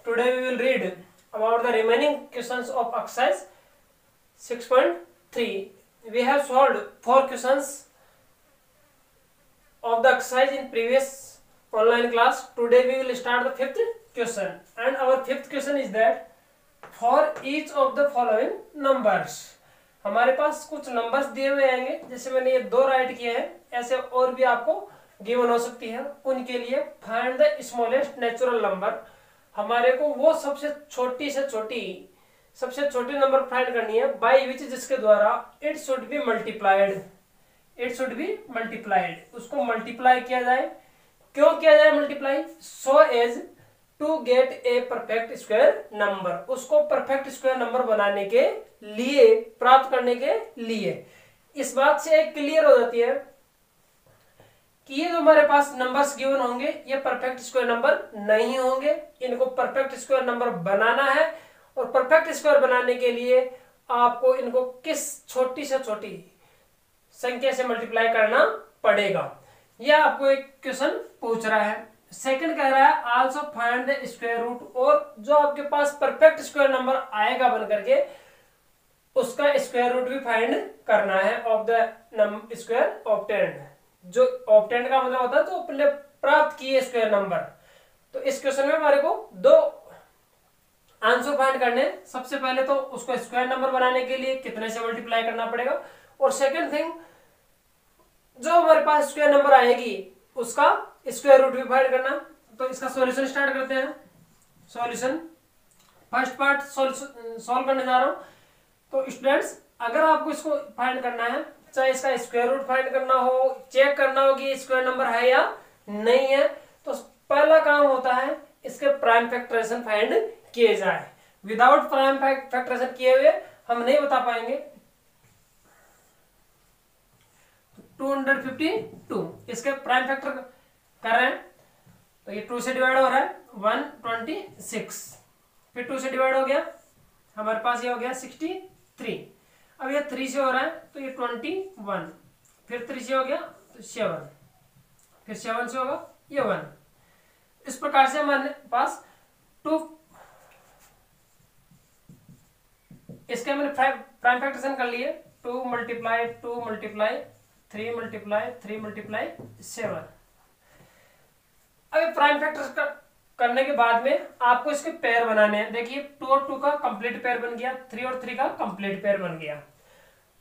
Today we will read about the remaining questions of exercise 6.3. We have solved 4 questions of the exercise in previous online class. Today we will start the 5th question, and our 5th question is that for each of the following numbers. हमारे पास कुछ numbers दिए हुए आएंगे, जैसे मैंने ये 2 right किए हैं, ऐसे और भी आपको गिवन हो सकती है। उनके लिए find the smallest natural number, हमारे को वो सबसे छोटी नंबर फाइंड करनी है, बाय विच, जिसके द्वारा इट शुड बी मल्टीप्लाइड, उसको मल्टीप्लाई किया जाए। क्यों किया जाए multiply? So as to get a perfect square number, उसको परफेक्ट स्क्वायर नंबर बनाने के लिए, प्राप्त करने के लिए। इस बात से एक क्लियर हो जाती है कि ये जो हमारे पास नंबर्स गिवन होंगे ये परफेक्ट स्क्वायर नंबर नहीं होंगे, इनको परफेक्ट स्क्वायर नंबर बनाना है। और परफेक्ट स्क्वायर बनाने के लिए आपको इनको किस छोटी से छोटी संख्या से मल्टीप्लाई करना पड़ेगा, यह आपको एक क्वेश्चन पूछ रहा है। सेकंड कह रहा है also find the square root, और जो आपके पास परफेक्ट स्क्वायर नंबर आएगा बन करके उसका स्क्वायर रूट भी फाइंड करना है ऑफ द स्क्वायर ऑब्टेन्ड। जो ऑब्टेन्ड का मतलब होता है तो अपने प्राप्त किए स्क्वायर नंबर। तो इस क्वेश्चन में हमारे को 2 आंसर फाइंड करने। सबसे पहले तो उसको स्क्वायर नंबर बनाने के लिए कितने से मल्टीप्लाई करना पड़ेगा, और सेकंड थिंग जो हमारे पास स्क्वायर नंबर आएगी उसका स्क्वायर रूट भी फाइंड करना। तो इसका सॉल्यूशन स्टार्ट करते हैं। सॉल्यूशन फर्स्ट पार्ट सॉल्व करने जा रहा हूं। तो स्टूडेंट्स, अगर आपको इसको फाइंड करना है, चाहे इसका स्क्वायर रूट फाइंड करना हो, चेक करना हो कि स्क्वायर नंबर है या नहीं है, तो पहला काम होता है इसके प्राइम फैक्टराइजेशन फाइंड किए जाए। विदाउट प्राइम फैक्टराइजेशन किए हुए हम नहीं बता पाएंगे। 252 इसके प्राइम फैक्टर कर रहे हैं, तो ये 2 से डिवाइड हो रहा है 126, फिर 2 से डिवाइड हो गया, हमारे पास ये हो गया 63। अब ये 3 से हो रहा है तो ये 21, फिर 3 से हो गया तो 7, फिर 7 से होगा ये 1। इस प्रकार से हमारे पास 2, इसके मैंने प्राइम फैक्टराइजेशन कर लिए। 2 मल्टीप्लाई 2 मल्टीप्लाई 3 मल्टीप्लाई 3 मल्टीप्लाई 7। अब प्राइम फैक्टर करने के बाद में आपको इसके पेयर बनाने हैं। देखिए 2 और 2 का कंप्लीट पेयर बन गया, 3 और 3 का कंप्लीट पेयर बन गया।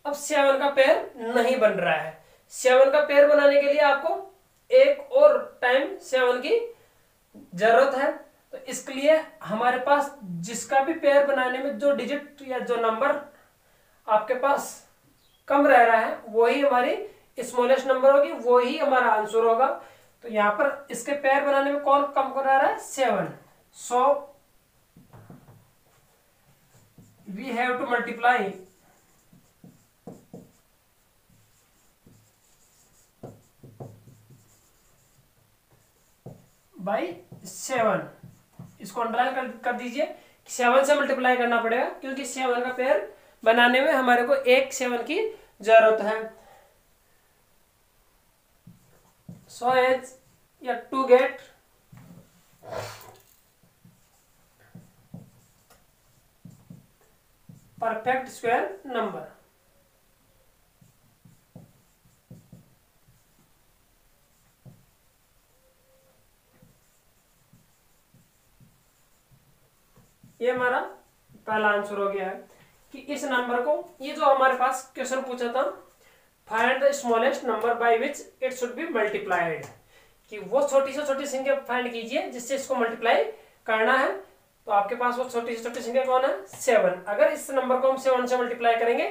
अब 7 का पेयर नहीं बन रहा है। 7 का पेयर बनाने के लिए आपको एक और टाइम 7 की जरूरत है। तो इसके लिए हमारे पास जिसका भी पेयर बनाने में जो डिजिट या जो नंबर आपके पास कम रह रहा है वही हमारी स्मॉलेस्ट नंबर होगी, वही हमारा आंसर होगा। तो यहां पर इसके पेयर बनाने में कौन कम कर रहा है? 7। So we have to multiply by 7। इसको अंडरलाइन कर दीजिए, 7 से मल्टीप्लाई करना पड़ेगा क्योंकि 7 का पेयर बनाने में हमारे को एक 7 की जरूरत है। So as to get perfect square number, ये हमारा पहला आंसर हो गया है कि इस नंबर को, ये जो हमारे पास क्वेश्चन पूछा था find the smallest number by which it should be multiplied, कि वो छोटी से छोटी संख्या फाइंड कीजिए जिससे इसको मल्टीप्लाई करना है। तो आपके पास वो छोटी से छोटी संख्या कौन है? 7। अगर इस नंबर को हम 7 से मल्टीप्लाई करेंगे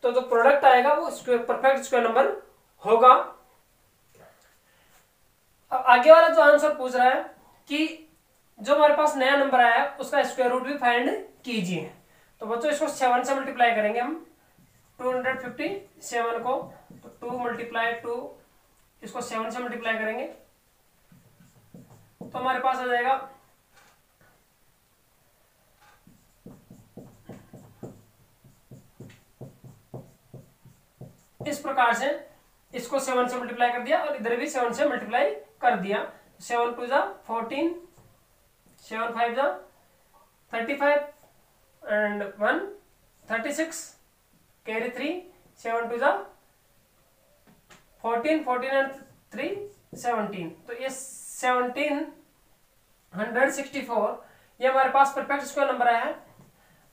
तो जो प्रोडक्ट आएगा वो परफेक्ट स्क्वायर नंबर होगा। अब आगे वाला जो आंसर पूछ रहा है कि जो हमारे पास नया नंबर आया है उसका स्क्वायर रूट भी फाइंड कीजिए। तो बच्चों इसको 7 से मल्टीप्लाई करेंगे हम, 257 को, तो 2 मल्टीप्लाई 2, इसको 7 से मल्टीप्लाई करेंगे तो हमारे पास आ जाएगा इस प्रकार से। इसको 7 से मल्टीप्लाई कर दिया और इधर भी 7 से मल्टीप्लाई कर दिया। 7 2 जा 14, 7 5 जा 35 and 1 36 carry 3 7 to the 14 14 and 3 17 तो ये 1764 ये हमारे पास परफेक्ट स्क्वायर नंबर आया है।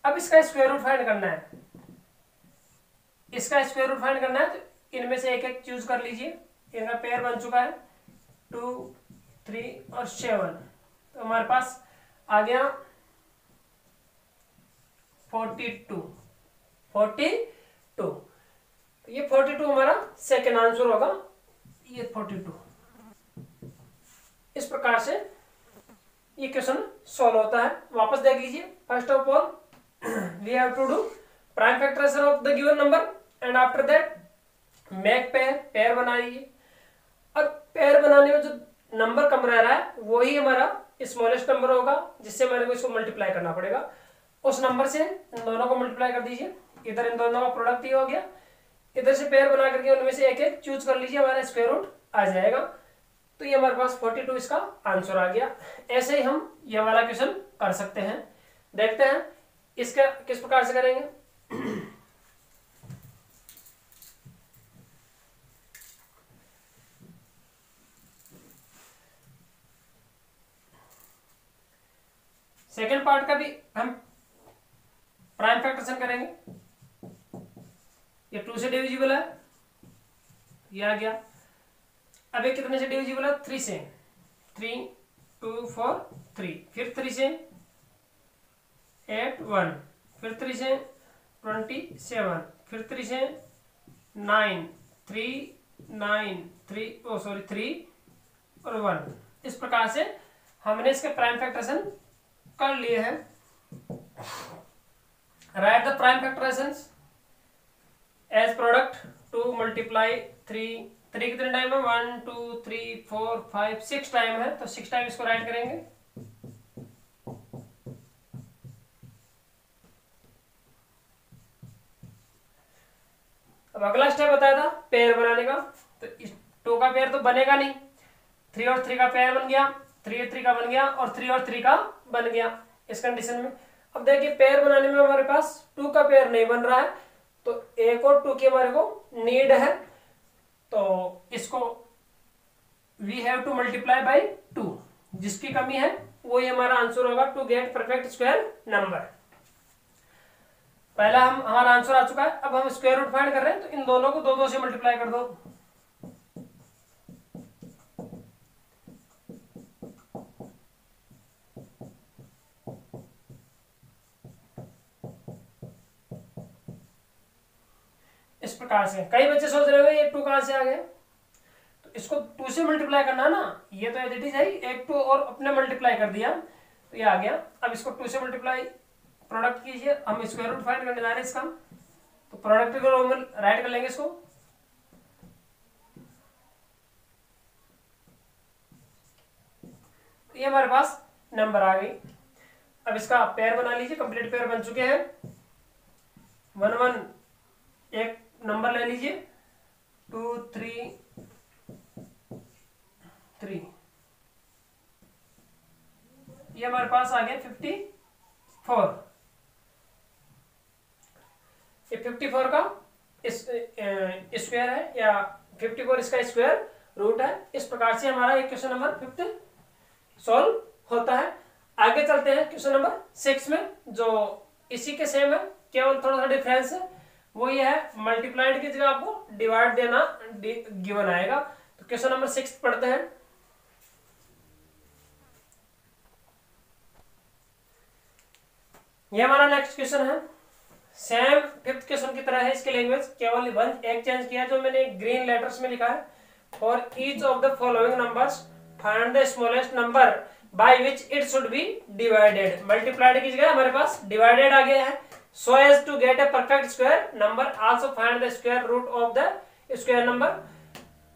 अब इसका स्क्वायर रूट फाइंड करना है, इसका स्क्वायर रूट फाइंड करना है तो इनमें से एक एक चूज कर लीजिए। इनका पेयर बन चुका है 2 3 और 7 तो हमारे पास आ गया 42 42 ये 42 हमारा सेकेंड आंसर होगा, ये 42। इस प्रकार से ये क्वेश्चन सॉल्व होता है। वापस देख लीजिए। First of all we have to do prime factorisation of the given number and after that make pair, pair बनाइए। और पेयर बनाने में जो नंबर कम रह रहा है वही हमारा स्मॉलेस्ट नंबर होगा जिससे मेरे को इसको मल्टीप्लाई करना पड़ेगा। उस नंबर से इन दोनों को मल्टीप्लाई कर दीजिए। इधर इन दोनों का प्रोडक्ट ही हो गया, इधर से पेयर बना करके उनमें से एक एक चूज कर लीजिए, हमारा स्क्वायर रूट आ जाएगा। तो ये हमारे पास 42 इसका आंसर आ गया। ऐसे ही हम ये वाला क्वेश्चन कर सकते हैं। देखते हैं इसका किस प्रकार से करेंगे। सेकेंड पार्ट का भी हम प्राइम फैक्टराइजेशन करेंगे। ये 2 से डिविजिबल है, ये आ गया। अब ये कितने से डिविजिबल है? 3 से। 3 2 4 3, फिर 3 से 8 1, फिर 3 से 27, फिर 3 से 9 3 9 3 3 और 1। इस प्रकार से हमने इसके प्राइम फैक्टराइजेशन कर लिए हैं। Write the prime factorisation as product 2 multiply 3 कितने टाइम है? 1 2 3 4 5 6 टाइम है, तो 6 टाइम इसको राइट करेंगे। अब अगला स्टेप बताया था पेयर बनाने का, तो इस 2 का पेयर तो बनेगा नहीं, 3 और 3 का पेयर बन गया, 3 और 3 का बन गया और 3 और 3 का बन गया इस कंडीशन में। अब देखिए पेयर बनाने में हमारे पास 2 का पेयर नहीं बन रहा है, तो 1 और 2 की हमारे को नीड है, तो इसको we have to multiply by 2। जिसकी कमी है वही हमारा आंसर होगा to get perfect square number. पहला हमारा आंसर आ चुका है। अब हम स्क्वायर रूट फाइंड कर रहे हैं, तो इन दोनों को 2 2 से मल्टीप्लाई कर दो। इस प्रकार से कई बच्चे सोच रहे हो ये 2 कहां से आ गया, तो इसको 2 से मल्टीप्लाई करना ना, ये तो एज इट इज है, एक 2 और अपने मल्टीप्लाई कर दिया तो ये आ गया। अब इसको 2 से मल्टीप्लाई प्रोडक्ट कीजिए, हम स्क्वायर रूट फाइंड करने जा रहे हैं इसका, तो प्रोडक्ट को राइट कर लेंगे इसको। ये हमारे पास नंबर आ गई। अब इसका पेयर बना लीजिए, कंप्लीट पेयर बन चुके हैं। 1 1 एक नंबर ले लीजिए, 2 3 3, ये हमारे पास आ गया 54। ये 54 का स्क्वायर है या 54 इसका स्क्वायर रूट है। इस प्रकार से हमारा एक क्वेश्चन नंबर 5 सॉल्व होता है। आगे चलते हैं क्वेश्चन नंबर 6 में, जो इसी के सेम है, केवल थोड़ा सा डिफरेंस है। वो ये है मल्टीप्लाइड की जगह आपको डिवाइड देना गिवन आएगा। तो क्वेश्चन नंबर 6 पढ़ते हैं। ये हमारा नेक्स्ट क्वेश्चन है, सेम 5th क्वेश्चन की तरह है। इसकी लैंग्वेज केवल एक चेंज किया, जो मैंने ग्रीन लेटर्स में लिखा है। For each of the following numbers find the smallest number by which it should B divided. Multiplied की जगह हमारे पास डिवाइडेड आ गया है। So as to get a perfect square number, also find the square root of the square number।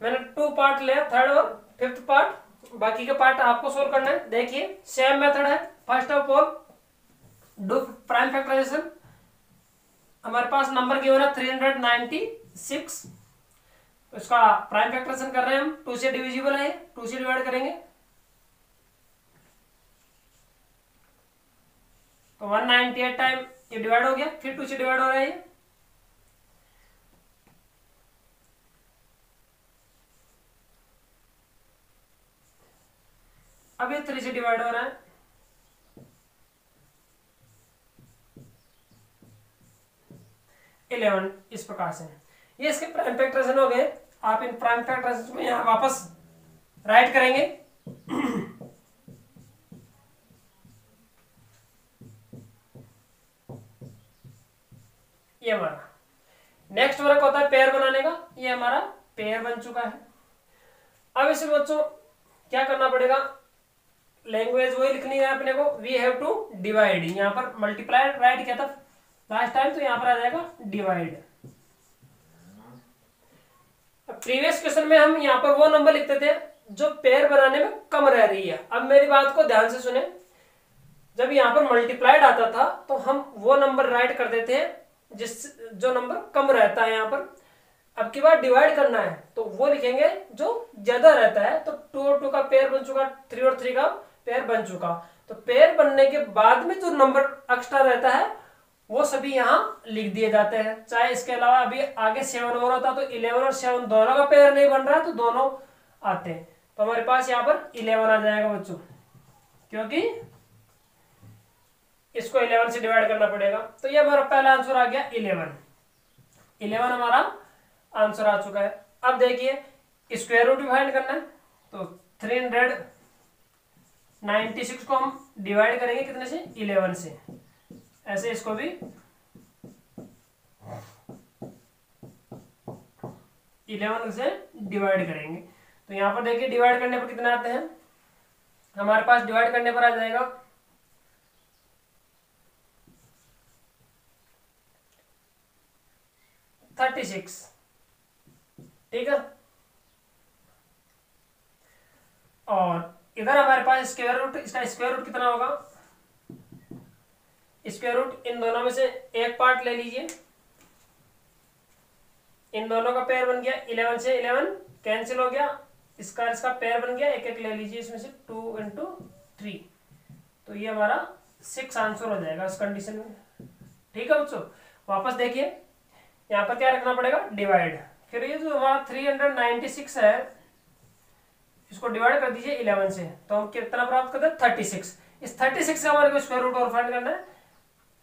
मैंने 2 part लिया, 3rd और 5th part, बाकी के पार्ट आपको सोल्व करना है। देखिए सेम मेथड है। First of all do prime factorisation. हमारे पास नंबर गिवन है 396, इसका प्राइम फैक्टराइजेशन कर रहे हैं हम। 2 से डिविजिबल है, 2 से डिवाइड करेंगे। तो 198 टाइम ये डिवाइड हो गया, फिर 2 से डिवाइड हो रहा है ये, अब ये 3 से डिवाइड हो रहा है, इलेवन। इस प्रकार से ये इसके प्राइम फैक्टराइजेशन हो गए। आप इन प्राइम फैक्टराइजेशन को यहाँ वापस राइट करेंगे। ये हमारा नेक्स्ट वर्क होता है पेयर बनाने का, ये हमारा पेयर बन चुका है। अब इसे बच्चों क्या करना पड़ेगा, लैंग्वेज वही लिखनी है अपने को, वी हैव टू डिवाइड। यहाँ पर मल्टीप्लाई राइट किया था लास्ट टाइम, तो यहाँ पर आ जाएगा डिवाइड। प्रीवियस क्वेश्चन में हम यहाँ पर वो नंबर लिखते थे जो पेयर बनाने में कम रह रही है। अब मेरी बात को ध्यान से सुने, जब यहाँ पर मल्टीप्लाइड आता था तो हम वो नंबर राइट कर देते हैं जो नंबर कम रहता है यहाँ पर। अब की बार डिवाइड करना है तो वो लिखेंगे जो ज्यादा रहता है। तो 2 और 2 का पेयर बन चुका, 3 और 3 का पेयर बन चुका। तो पेयर बनने के बाद में जो नंबर एक्स्ट्रा रहता है वो सभी यहाँ लिख दिए जाते हैं। चाहे इसके अलावा अभी आगे 7 और होता तो 11 और 7 दोनों का पेयर नहीं बन रहा है तो दोनों आते हैं। तो हमारे पास यहाँ पर 11 आ जाएगा बच्चों, क्योंकि इसको 11 से डिवाइड करना पड़ेगा। तो ये हमारा पहला आंसर आ गया 11 हमारा आंसर आ चुका है। अब देखिए स्क्वायर रूट फाइंड करना है, तो 396 को हम डिवाइड करेंगे कितने से, 11 से। ऐसे इसको भी 11 से डिवाइड करेंगे। तो यहां पर देखिए डिवाइड करने पर कितने आते हैं, हमारे पास डिवाइड करने पर आ जाएगा 36। ठीक है, और इधर हमारे पास स्क्वायर रूट, इसका स्क्वायर रूट कितना होगा, स्क्वायर रूट इन दोनों में से एक पार्ट ले लीजिए। इन दोनों का पेयर बन गया, 11 से 11 कैंसिल हो गया, इसका पेयर बन गया, एक एक ले लीजिए इसमें से, 2 into 3। तो ये हमारा 6 आंसर हो जाएगा इस कंडीशन में। ठीक है बच्चों, वापस देखिए यहाँ पर क्या रखना पड़ेगा, डिवाइड। फिर ये जो हमारा 396 है इसको डिवाइड कर दीजिए 11 से, तो हम कितना प्राप्त करते हैं, 36। इस 36 का हमारे को स्क्वायर रूट और फाइंड करना है,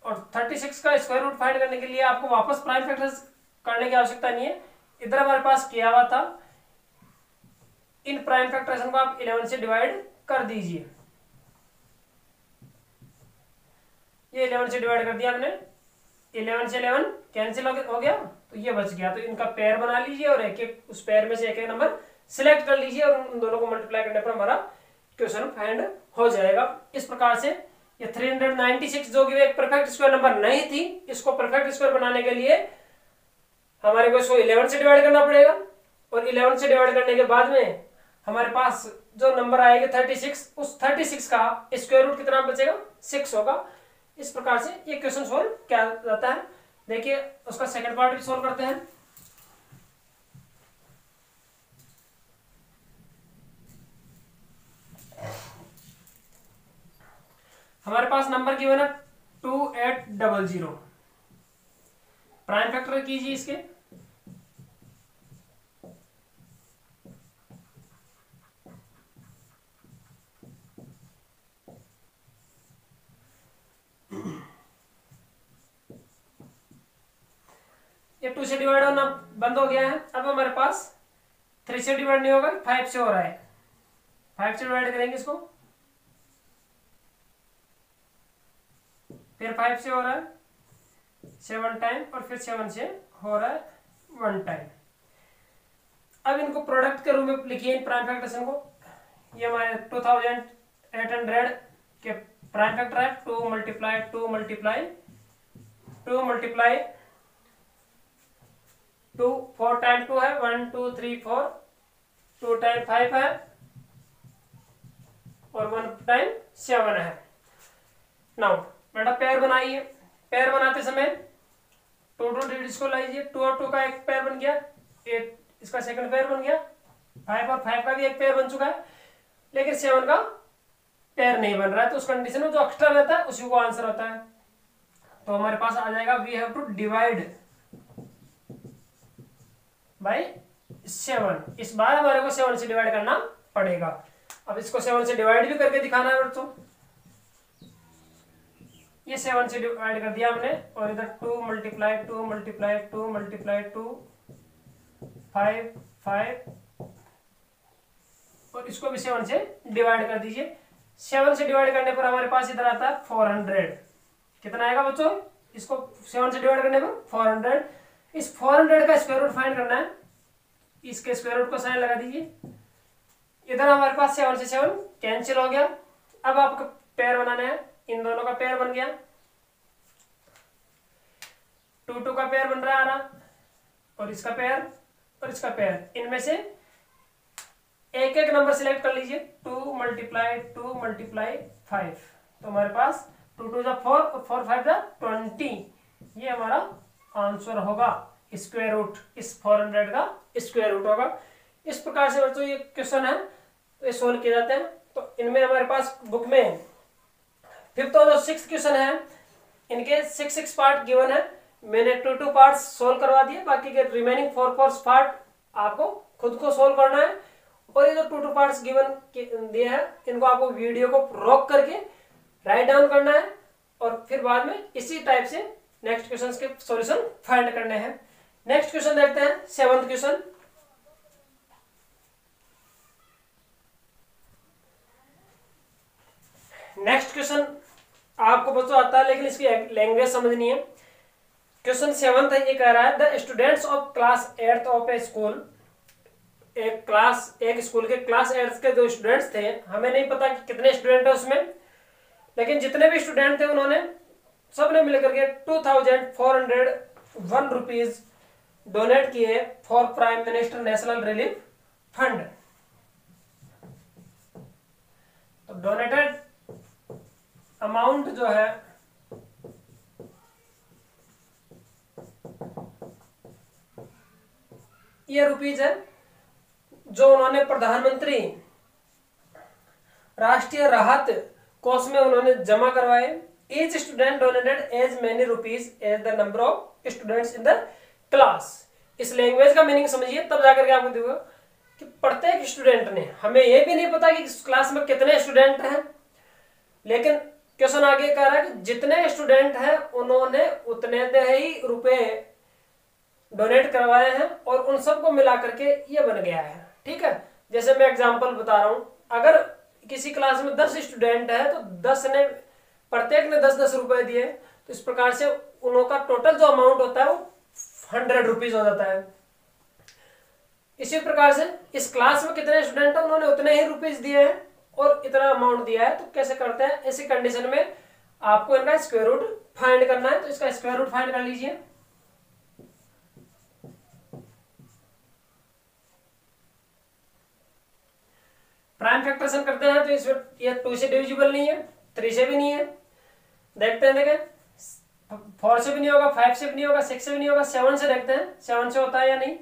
और 36 का स्क्वायर रूट फाइंड करने के लिए आपको वापस प्राइम फैक्टर्स करने की आवश्यकता नहीं है। इधर हमारे पास किया हुआ था, इन प्राइम फैक्टरेशन को आप 11 से डिवाइड कर दीजिए। ये 11 से डिवाइड कर दिया हमने, 11 से 11 कैंसिल हो गया, तो ये बच गया। तो इनका पेयर बना लीजिए और एक एक उस पेयर में से एक एक नंबर सिलेक्ट कर लीजिए, और उन दोनों को मल्टीप्लाई करने पर हमारा क्वेश्चन फाइंड हो जाएगा। इस प्रकार से ये 396 जो कि एक परफेक्ट स्क्वायर नंबर नहीं थी, इसको परफेक्ट स्क्वायर बनाने के लिए हमारे को इसको 11 से डिवाइड करना पड़ेगा, और 11 से डिवाइड करने के बाद में हमारे पास जो नंबर आएगा 36, उस 36 का स्क्वायर रूट कितना बचेगा, 6 होगा। इस प्रकार से ये क्वेश्चन सोल्व किया जाता है। देखिए उसका सेकंड पार्ट भी सोल्व करते हैं। हमारे पास नंबर गिवन है 2800। प्राइम फैक्टर कीजिए इसके, ये 2 से डिवाइड होना बंद हो गया है। अब हमारे पास 3 से डिवाइड नहीं होगा, 5 से हो रहा है। 5 से डिवाइड करेंगे इसको, फिर 5 से हो रहा है 7 टाइम, और फिर 7 से हो रहा है 1 टाइम। अब इनको प्रोडक्ट के रूप में लिखिए इन प्राइम फैक्टरेशन को। ये हमारे 2800 के प्राइम फैक्टर है, 2 मल्टीप्लाई 2 मल्टीप्लाई 2 मल्टीप्लाई 2, 4 टाइम 2 है, 1 2 3 4, 2 टाइम 5 है, और 1 टाइम 7 है। नाउ बेटा पेयर बनाइए। पेयर बनाते समय 2 2 डिजिट्स को लीजिए, 2 और 2 का एक पेयर बन गया, 8 इसका सेकंड पेयर बन गया, 5 और 5 का भी एक पेयर बन चुका है, लेकिन 7 का पेयर नहीं बन रहा है, तो उस कंडीशन में जो एक्स्ट्रा रहता है उसी को आंसर होता है। तो हमारे पास आ जाएगा we have to divide by 7। इस बार हमारे को 7 से डिवाइड करना पड़ेगा। अब इसको 7 से डिवाइड भी करके दिखाना है बच्चों। ये 7 से डिवाइड कर दिया हमने, और इधर 2 मल्टीप्लाई 2 मल्टीप्लाई 2 मल्टीप्लाई 2 5 5, और इसको भी 7 से डिवाइड कर दीजिए। 7 से डिवाइड करने पर हमारे पास इधर आता है 400। कितना आएगा बच्चों? इसको 7 से डिवाइड करने पर 400। इस 400 का स्क्वायर रूट फाइंड करना है। इसके स्क्वायर रूट को साइन लगा दीजिए। इधर हमारे पास 7 से 7 कैंसिल हो गया। अब आपको पेयर बनाना है, इन दोनों का पेयर बन गया, 2 2 का पेयर बन रहा है, और इसका पेयर और इसका पेयर। इनमें से एक एक नंबर सिलेक्ट कर लीजिए। 2 मल्टीप्लाई 2 मल्टीप्लाई 5, तो हमारे पास 2 2 4 और 4 5 20। ये हमारा आंसर होगा। स्क्वायर रूट इस 400 का स्क्वायर रूट होगा। इस प्रकार से बच्चों ये क्वेश्चन है, तो ये सोल्व किए जाते हैं। तो इनमें हमारे पास बुक में 5th और जो 6th क्वेश्चन है, इनके 6 पार्ट गिवन है। मैंने 2 पार्ट सोल्व करवा दिए, बाकी के रिमेनिंग 4 पार्ट आपको खुद को सोल्व करना है। और ये जो 2 पार्ट्स गिवन दिए हैं, इनको आपको वीडियो को रोक करके राइट डाउन करना है, और फिर बाद में इसी टाइप से नेक्स्ट क्वेश्चन के सॉल्यूशन फाइंड करने हैं। नेक्स्ट क्वेश्चन देखते हैं, 7th क्वेश्चन। नेक्स्ट क्वेश्चन आपको बच्चों आता है, लेकिन इसकी लैंग्वेज समझनी है। क्वेश्चन 7th है, ये कह रहा है the students of class 8th of A school. एक स्कूल के क्लास 8th के जो स्टूडेंट्स थे, हमें नहीं पता कि कितने स्टूडेंट है उसमें, लेकिन जितने भी स्टूडेंट थे उन्होंने सबने मिलकर के 2401 रुपीज डोनेट किए for prime minister national relief fund. तो डोनेटेड अमाउंट जो है ये रुपीज है, जो उन्होंने प्रधानमंत्री राष्ट्रीय राहत कोष में उन्होंने जमा करवाए। Each student donated as many rupees as the number of students in the class। इस लैंग्वेज का मीनिंग समझिए, तब जाकर के आपको देखो कि प्रत्येक स्टूडेंट ने, हमें यह भी नहीं पता कि इस क्लास में कितने स्टूडेंट हैं, लेकिन क्वेश्चन आगे कह रहा है कि जितने स्टूडेंट हैं उन्होंने उतने ही रुपए डोनेट करवाए हैं, और उन सबको मिला करके ये बन गया है। ठीक है, जैसे मैं एग्जांपल बता रहा हूं, अगर किसी क्लास में 10 स्टूडेंट है तो 10 ने, प्रत्येक ने 10-10 रुपए दिए, तो इस प्रकार से उन लोगों का टोटल जो अमाउंट होता है वो 100 रुपीज हो जाता है। इसी प्रकार से इस क्लास में कितने स्टूडेंट है, उन्होंने उतने ही रुपीज दिए हैं और इतना अमाउंट दिया है। तो कैसे करते हैं, ऐसी कंडीशन में आपको इनका स्क्वायर रूट फाइंड करना है। तो इसका स्क्वायर रूट फाइंड कर लीजिए। प्राइम फैक्टराइजेशन करते हैं तो इसमें ये 2 से डिविजिबल नहीं है, 3 से भी नहीं है। देखते हैं, देखें 4 से भी नहीं होगा, 5 से भी नहीं होगा, 6 से भी नहीं होगा। 7 से देखते हैं 7 से होता है या नहीं।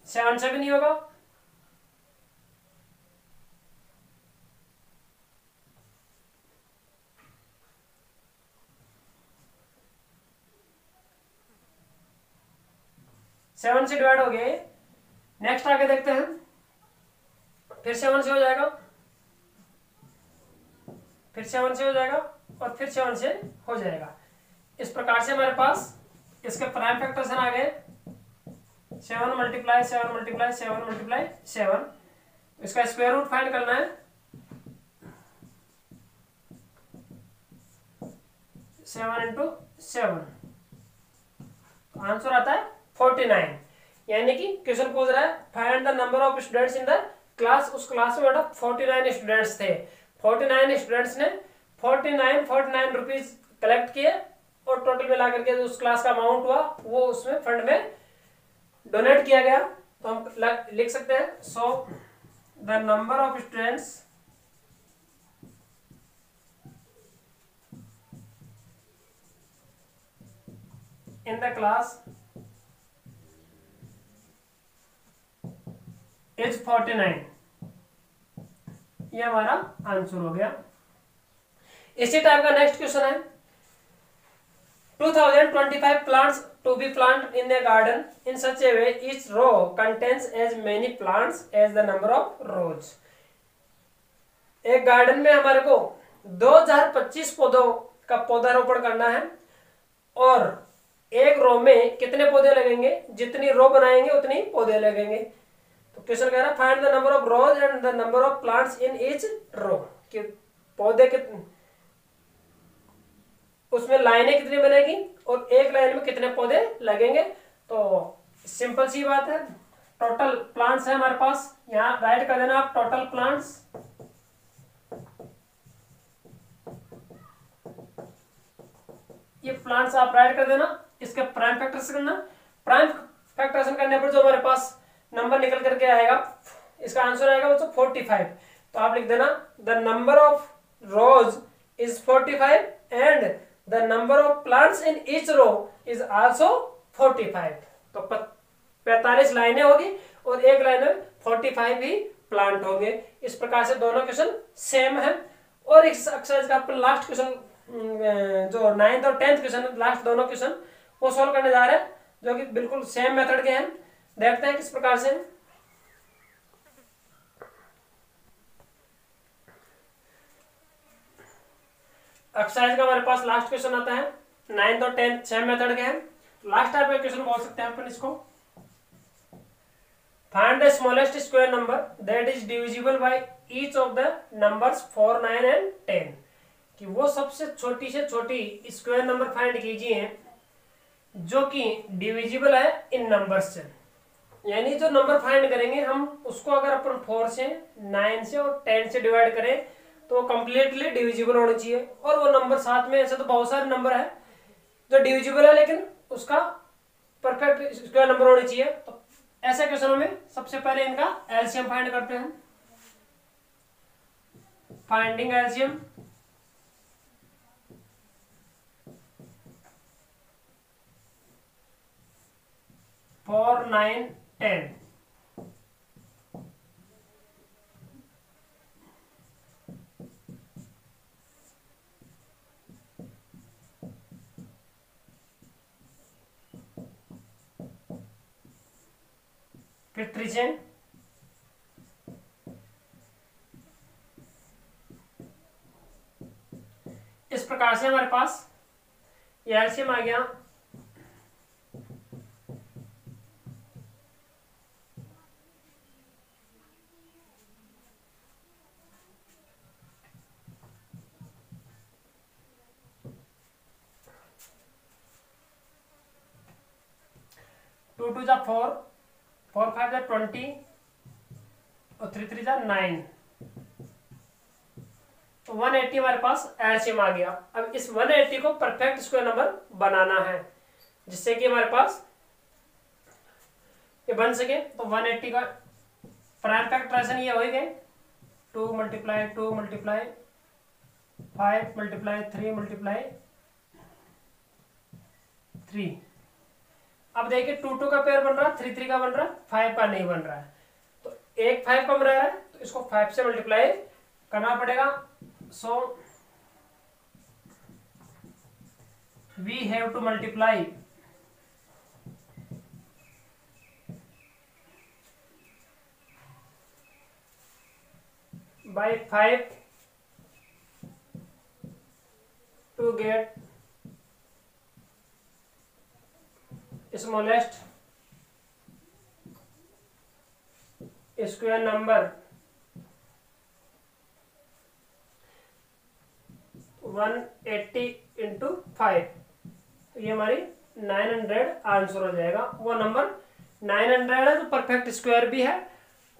7 से भी नहीं होगा। सेवन से डिवाइड हो गए। नेक्स्ट आगे देखते हैं, फिर 7 से हो जाएगा, फिर 7 से हो जाएगा, और फिर 7 से हो जाएगा। इस प्रकार से हमारे पास इसके प्राइम फैक्टर्स आ गए। 7 मल्टीप्लाई 7 मल्टीप्लाई 7 मल्टीप्लाई 7। इसका स्क्वायर रूट फाइंड करना है। 7 इंटू 7, आंसर आता है 49। यानी कि क्वेश्चन पूछ रहा है find the number of students in the class. उस क्लास में 49 स्टूडेंट्स थे। 49 स्टूडेंट्स ने 49 रुपीज कलेक्ट किए, और टोटल मिला करके जो उस क्लास का अमाउंट हुआ वो उसमें फंड में डोनेट किया गया। तो हम लिख सकते हैं, so the number of students in the class is 49। ये हमारा आंसर हो गया। इसी टाइप का नेक्स्ट क्वेश्चन है 2025 plants to be planted in a garden in such a way each row contains as many plants as the number of rows। एक garden में हमारे को 2025 पौधों का पौधारोपण करना है और एक रो में कितने पौधे लगेंगे, जितनी रो बनाएंगे उतनी पौधे लगेंगे। तो क्वेश्चन कह रहा है find the number of rows and the number of plants in each row, कि पौधे कितने, उसमें लाइनें कितनी बनेगी और एक लाइन में कितने पौधे लगेंगे। तो सिंपल सी बात है, टोटल प्लांट्स है हमारे पास, यहाँ राइट कर देना आप टोटल प्लांट्स। ये प्लांट्स आप राइट कर देना, इसके प्राइम फैक्टर्स करना। प्राइम फैक्टरेशन करने पर जो हमारे पास नंबर निकल करके आएगा, इसका आंसर आएगा बच्चों 45। तो आप लिख देना the number of rows is 45 and the number of plants in each row is also 45। तो 45 लाइनें होगी और एक लाइन में 45 ही प्लांट होंगे। इस प्रकार से दोनों क्वेश्चन सेम है। और इस एक्सरसाइज का लास्ट क्वेश्चन जो 9th और 10th क्वेश्चन, लास्ट दोनों क्वेश्चन वो सॉल्व करने जा रहे हैं, जो कि बिल्कुल सेम मेथड के हैं। देखते हैं किस प्रकार से। एक्सरसाइज का हमारे पास लास्ट क्वेश्चन आता है 9th और 10th सेम मेथड के हैं। लास्ट टाइप का क्वेश्चन बोल सकते हैं अपन इसको। Find the smallest square number that is divisible by each of the numbers 4, 9 and 10। कि वो सबसे छोटी से छोटी स्क्वायर नंबर फाइंड कीजिए जो कि डिविजिबल है इन नंबर से। यानी जो नंबर फाइंड करेंगे हम उसको अगर अपन 4 से, 9 से और 10 से डिवाइड करें तो कंप्लीटली डिविजिबल होना चाहिए। और वो नंबर साथ में, ऐसे तो बहुत सारे नंबर है जो डिविजिबल है लेकिन उसका परफेक्ट स्क्वायर नंबर होना चाहिए। तो ऐसे क्वेश्चनों में सबसे पहले इनका एलसीएम फाइंड करते हैं। Finding LCM. फोर, 9, 10। फिर 3 चेन, इस प्रकार से हमारे पास ये एलसीएम आ गया। टू 2 जा 4, 4 5 जा 20 और 3 3 जा 9। तो 180 हमारे पास एलसीएम आ गया। अब इस 180 को परफेक्ट स्क्वायर नंबर बनाना है जिससे कि हमारे पास ये बन सके। तो 180 का प्राइम फैक्टराइजेशन ये हो गए 2 × 2 × 5 × 3 × 3। अब देखिए 2 2 का पेयर बन रहा है, 3 3 का बन रहा है, 5 का नहीं बन रहा है। तो एक 5 कम रह रहा है तो इसको 5 से मल्टीप्लाई करना पड़ेगा। So we have to multiply by 5 to get smallest square number 180 into 5। तो ये हमारी 900 आंसर हो जाएगा। वो नंबर 900 है जो परफेक्ट स्क्वायर भी है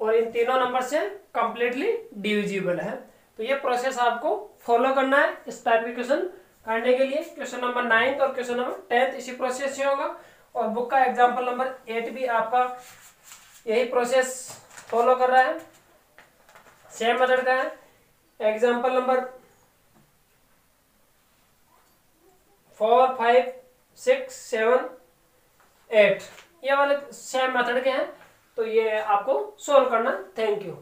और इन तीनों नंबर से कंप्लीटली डिविजिबल है। तो ये प्रोसेस आपको फॉलो करना है इस टाइप के क्वेश्चन करने के लिए। क्वेश्चन नंबर 9 और क्वेश्चन नंबर 10 इसी प्रोसेस से होगा और बुक का एग्जाम्पल नंबर 8 भी आपका यही प्रोसेस फॉलो कर रहा है, सेम मेथड का है। एग्जाम्पल नंबर 4 5 6 7 8 ये वाले सेम मेथड के हैं। तो ये आपको सोल्व करना। Thank you.